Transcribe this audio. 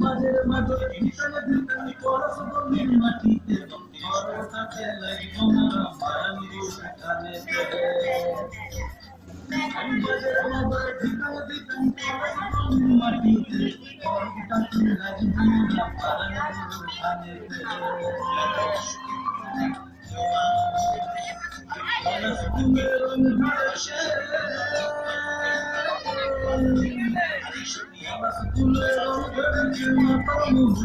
মাঝের মাঝে ভিতরে ভিতরে পরশ গভীর মাটিতে পরশাতে লাগবো না মারানির কানেতে মাঝের মাঝে ভিতরে ভিতরে পরশ গভীর মাটিতে পরশাতে লাগবো না মারানির কানেতে ফুলের রং ধরেছে ফুলের রং ধরেছে মাতার মুখ